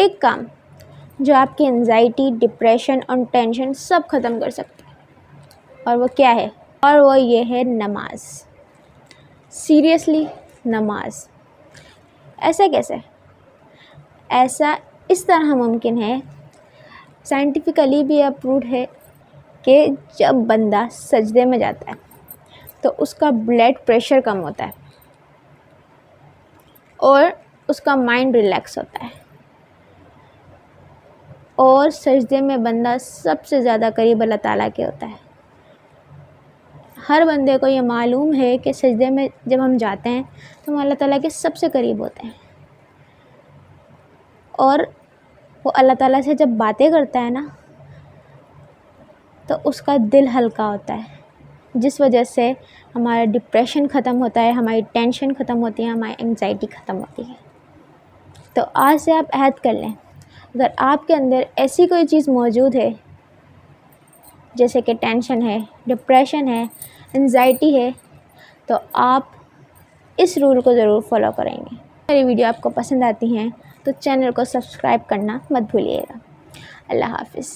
ایک کام جو آپ کی انزائٹی، ڈپریشن اور ٹینشن سب ختم کر سکتا ہے، اور وہ کیا ہے؟ اور وہ یہ ہے نماز۔ سیریسلی، نماز۔ ایسا کیسے؟ ایسا اس طرح ممکن ہے، سائنٹیفکلی بھی اپرووڈ ہے کہ جب بندہ سجدے میں جاتا ہے تو اس کا بلڈ پریشر کم ہوتا ہے اور اس کا مائنڈ ریلیکس ہوتا ہے، اور سجدے میں بندہ سب سے زیادہ قریب اللہ تعالیٰ کے ہوتا ہے۔ ہر بندے کو یہ معلوم ہے کہ سجدے میں جب ہم جاتے ہیں تو ہم اللہ تعالیٰ کے سب سے قریب ہوتے ہیں، اور وہ اللہ تعالیٰ سے جب باتیں کرتا ہے نا تو اس کا دل ہلکا ہوتا ہے، جس وجہ سے ہمارا ڈپریشن ختم ہوتا ہے، ہماری ٹینشن ختم ہوتی ہے، ہماری انگزائٹی ختم ہوتی ہے۔ تو آج سے آپ عہد کر لیں، اگر آپ کے اندر ایسی کوئی چیز موجود ہے جیسے کہ ٹینشن ہے، ڈپریشن ہے، انگزائٹی ہے، تو آپ اس رول کو ضرور فالو کریں گے۔ میری ویڈیو آپ کو پسند آتی ہیں تو چینل کو سبسکرائب کرنا مت بھولیے گا۔ اللہ حافظ۔